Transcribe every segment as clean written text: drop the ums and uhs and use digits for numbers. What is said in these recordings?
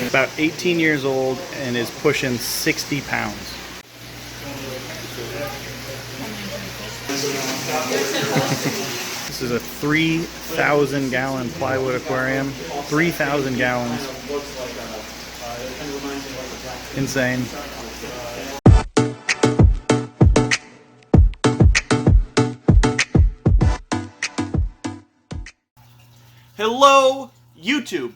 About 18 years old and is pushing 60 pounds. This is a 3,000 gallon plywood aquarium. 3,000 gallons. Insane. Hello YouTube!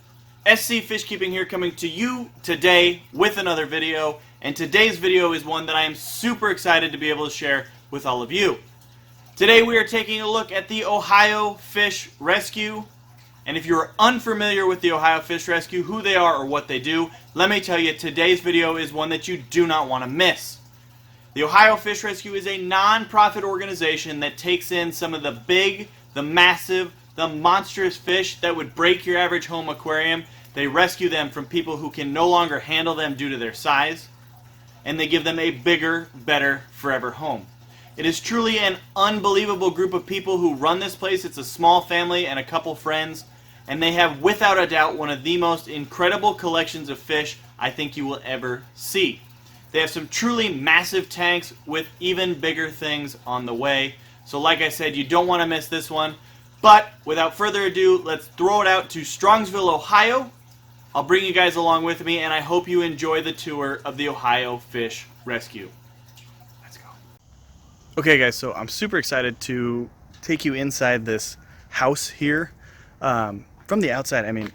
SC Fish Keeping here, coming to you today with another video, and today's video is one that I am super excited to be able to share with all of you. Today we are taking a look at the Ohio Fish Rescue, and if you're unfamiliar with the Ohio Fish Rescue, who they are or what they do, let me tell you, today's video is one that you do not want to miss. The Ohio Fish Rescue is a non-profit organization that takes in some of the big, the massive, the monstrous fish that would break your average home aquarium. They rescue them from people who can no longer handle them due to their size, and they give them a bigger, better, forever home. It is truly an unbelievable group of people who run this place. It's a small family and a couple friends, and they have without a doubt one of the most incredible collections of fish I think you will ever see. They have some truly massive tanks with even bigger things on the way. So like I said, you don't want to miss this one. But without further ado, let's throw it out to Strongsville, Ohio. I'll bring you guys along with me, and I hope you enjoy the tour of the Ohio Fish Rescue. Let's go. Okay guys, so I'm super excited to take you inside this house here. From the outside, I mean,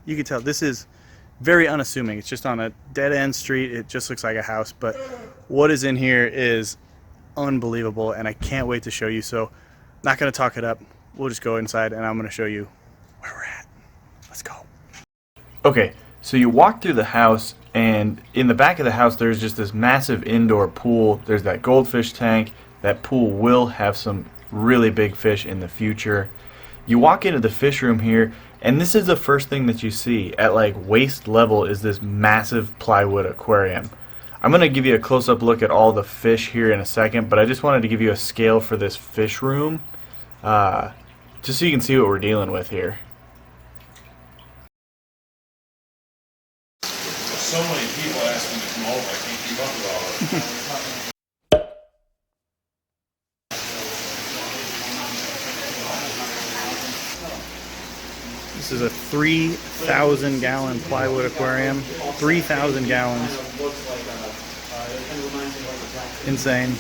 you can tell this is very unassuming. It's just on a dead-end street. It just looks like a house, but what is in here is unbelievable, and I can't wait to show you. So, not going to talk it up. We'll just go inside and I'm going to show you where we're at. Let's go. Okay, so you walk through the house, and in the back of the house there's just this massive indoor pool. There's that goldfish tank. That pool will have some really big fish in the future. You walk into the fish room here, and this is the first thing that you see. At like waist level is this massive plywood aquarium. I'm going to give you a close-up look at all the fish here in a second, but I just wanted to give you a scale for this fish room. Just so you can see what we're dealing with here. So many people ask me to come over, I can't keep up with all of it. This is a 3,000 gallon plywood aquarium. 3,000 gallons. Insane.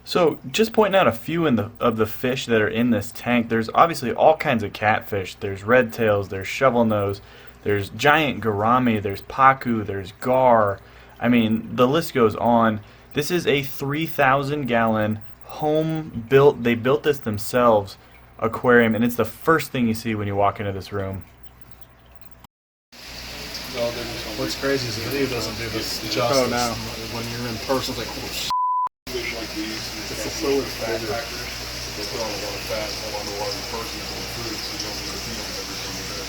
So, just pointing out a few of the fish that are in this tank. There's obviously all kinds of catfish. There's red tails, there's shovel nose, there's giant gourami, there's pacu, there's gar. I mean, the list goes on. This is a 3,000 gallon home built, they built this themselves, aquarium, and it's the first thing you see when you walk into this room. What's crazy is the video doesn't do this justice. Oh no. When you're in person, it's like, oh shit. It's the fluid factor. They put on a lot of fat and a lot of water in person on the food, so you don't need to feed them every single day.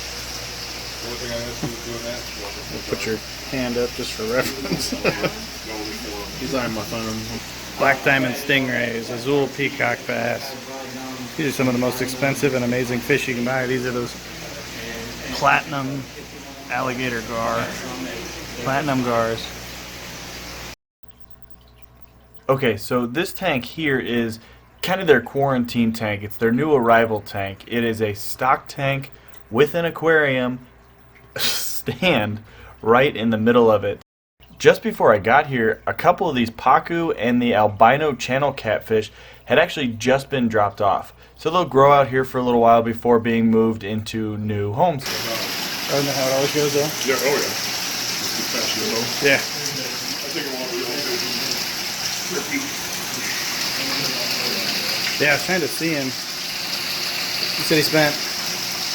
The only thing I have to do is doing that. Put your hand up just for reference. He's eyeing my phone. Black diamond stingrays, azul peacock bass. These are some of the most expensive and amazing fish you can buy. These are those platinum alligator gar. Platinum gars. Okay, so this tank here is kind of their quarantine tank. It's their new arrival tank. It is a stock tank with an aquarium stand right in the middle of it. Just before I got here, a couple of these pacu and the albino channel catfish had actually just been dropped off. So they'll grow out here for a little while before being moved into new homes. I don't know how it always goes though. Yeah, oh yeah. Yeah. I think a lot of Yeah, I was trying to see him. You said he spent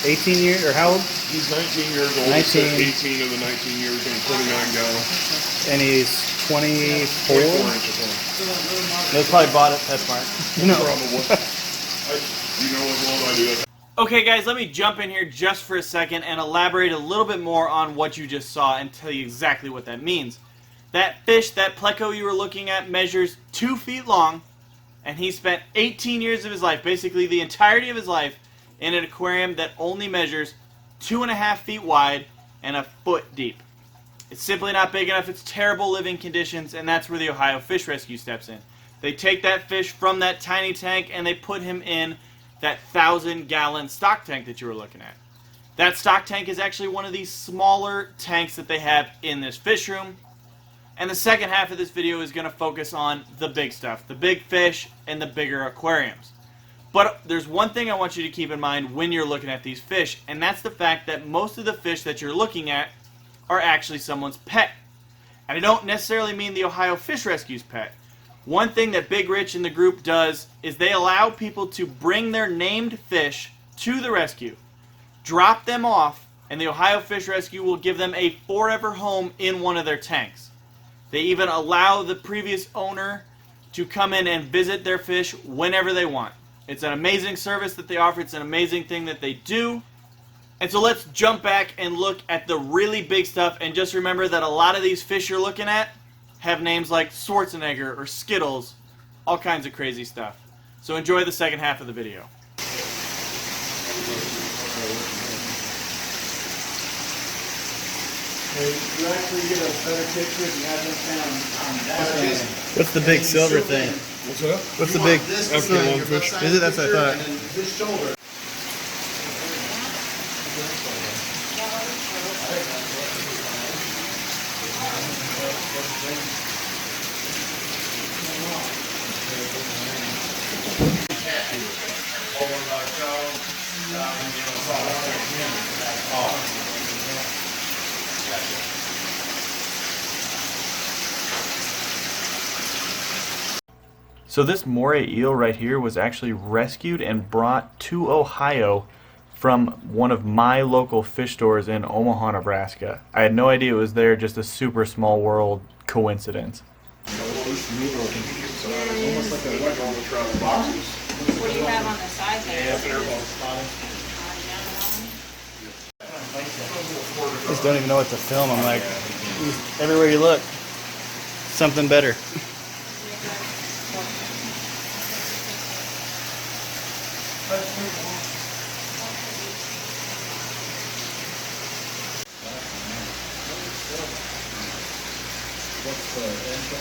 18 years, or how old? He's 19 years old. 19. He said 18 of the 19 years and 29 gallons. And he's 24? 24 inches long. They probably bought it, that's smart. No. Probably. You know as well as I do that. Okay guys, let me jump in here just for a second and elaborate a little bit more on what you just saw and tell you exactly what that means. That fish, that pleco you were looking at, measures 2 feet long, and he spent 18 years of his life, basically the entirety of his life, in an aquarium that only measures 2.5 feet wide and a foot deep. It's simply not big enough, it's terrible living conditions, and that's where the Ohio Fish Rescue steps in. They take that fish from that tiny tank and they put him in that 1,000-gallon stock tank that you were looking at. That stock tank is actually one of these smaller tanks that they have in this fish room. And the second half of this video is going to focus on the big stuff, the big fish and the bigger aquariums. But there's one thing I want you to keep in mind when you're looking at these fish, and that's the fact that most of the fish that you're looking at are actually someone's pet. And I don't necessarily mean the Ohio Fish Rescue's pet. One thing that Big Rich and the group does is they allow people to bring their named fish to the rescue, drop them off, and the Ohio Fish Rescue will give them a forever home in one of their tanks. They even allow the previous owner to come in and visit their fish whenever they want. It's an amazing service that they offer. It's an amazing thing that they do. And so let's jump back and look at the really big stuff, and just remember that a lot of these fish you're looking at have names like Schwarzenegger or Skittles, all kinds of crazy stuff. So enjoy the second half of the video. You actually get a better picture if you have them found on that. What's the big silver thing? What's that? What's the big? African lungfish. Is it? That's what I thought. This shoulder. So this moray eel right here was actually rescued and brought to Ohio from one of my local fish stores in Omaha, Nebraska. I had no idea it was there, just a super small world coincidence. What do you have on the side there? I just don't even know what to film. I'm like, everywhere you look, something better. What's the intro?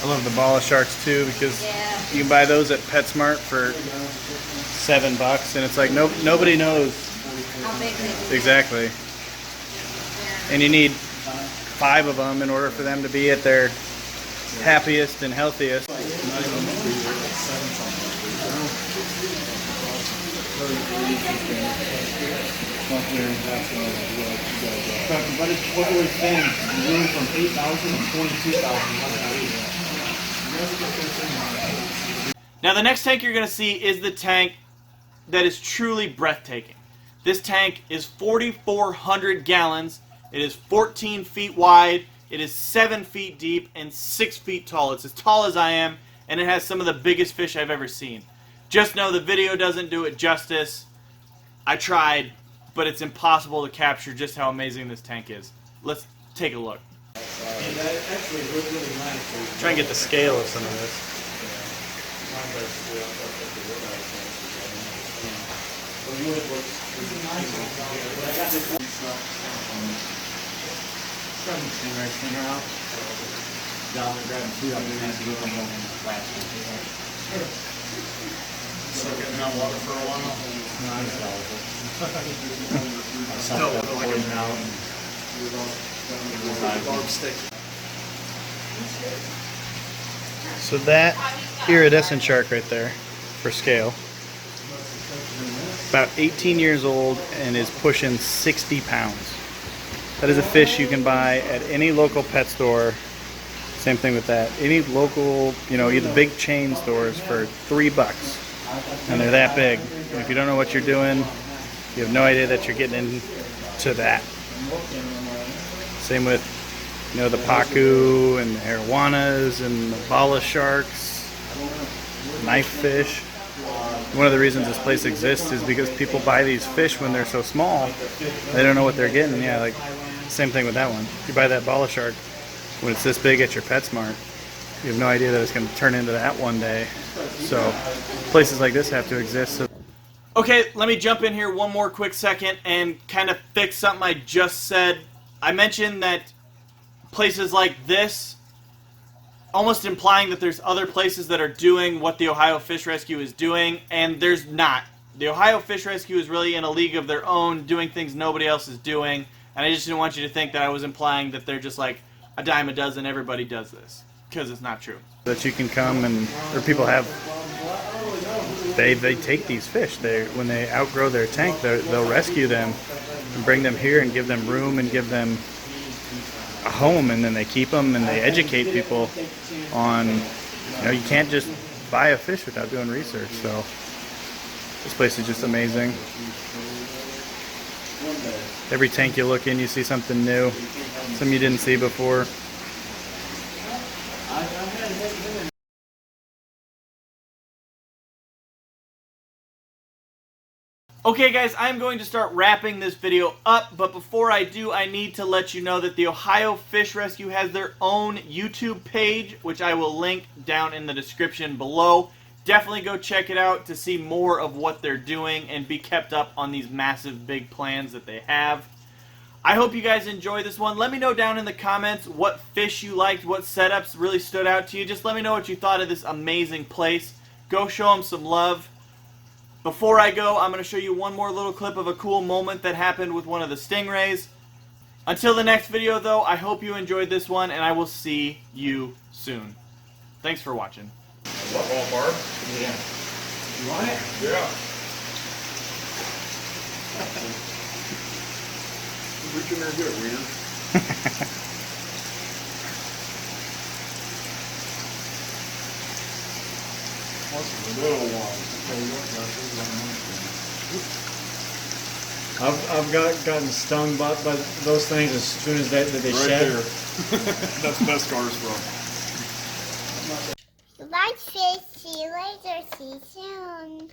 I love the ball of sharks too, because you can buy those at PetSmart for $7, and it's like nobody knows How big they exactly. And you need 5 of them in order for them to be at their happiest and healthiest. But it's what we're saying, room from 8,000 to 22,000. Now the next tank you're going to see is the tank that is truly breathtaking. This tank is 4,400 gallons. It is 14 feet wide. It is 7 feet deep and 6 feet tall. It's as tall as I am, and it has some of the biggest fish I've ever seen. Just know the video doesn't do it justice. I tried, but it's impossible to capture just how amazing this tank is. Let's take a look. Try and get the scale of some of this. So getting out water for a while. So that iridescent shark right there, for scale, about 18 years old and is pushing 60 pounds. That is a fish you can buy at any local pet store. Same thing with that. Any local, either big chain stores for $3. And they're that big. And if you don't know what you're doing, you have no idea that you're getting into that. Same with, the pacu and the arowanas and the bala sharks, knife fish. One of the reasons this place exists is because people buy these fish when they're so small. They don't know what they're getting. Yeah, like Same thing with that one. You buy that bala shark when it's this big at your PetSmart. You have no idea that it's going to turn into that one day. So places like this have to exist. So Okay, let me jump in here one more quick second and kind of fix something I just said. I mentioned that places like this, almost implying that there's other places that are doing what the Ohio Fish Rescue is doing, and there's not. The Ohio Fish Rescue is really in a league of their own, doing things nobody else is doing, and I just didn't want you to think that I was implying that they're just like a dime a dozen, everybody does this, because it's not true. that you can come and, or people have, they take these fish. When they outgrow their tank, they'll rescue them and bring them here and give them room and give them a home, and then they keep them and they educate people on, you can't just buy a fish without doing research. So this place is just amazing. Every tank you look in, you see something new, something you didn't see before. Okay guys, I'm going to start wrapping this video up, but before I do, I need to let you know that the Ohio Fish Rescue has their own YouTube page, which I will link down in the description below. Definitely go check it out to see more of what they're doing and be kept up on these massive big plans that they have. I hope you guys enjoy this one. Let me know down in the comments what fish you liked, what setups really stood out to you. Just let me know what you thought of this amazing place. Go show them some love. Before I go, I'm going to show you one more little clip of a cool moment that happened with one of the stingrays. Until the next video, though, I hope you enjoyed this one, and I will see you soon. Thanks for watching. What, all barb? Yeah. You want it? Yeah. Reach in there and get it, wiener. What's the little one? I've gotten stung by those things as soon as they Right shed. there. That's the best scars from. Bye, fish. See you later. See you soon.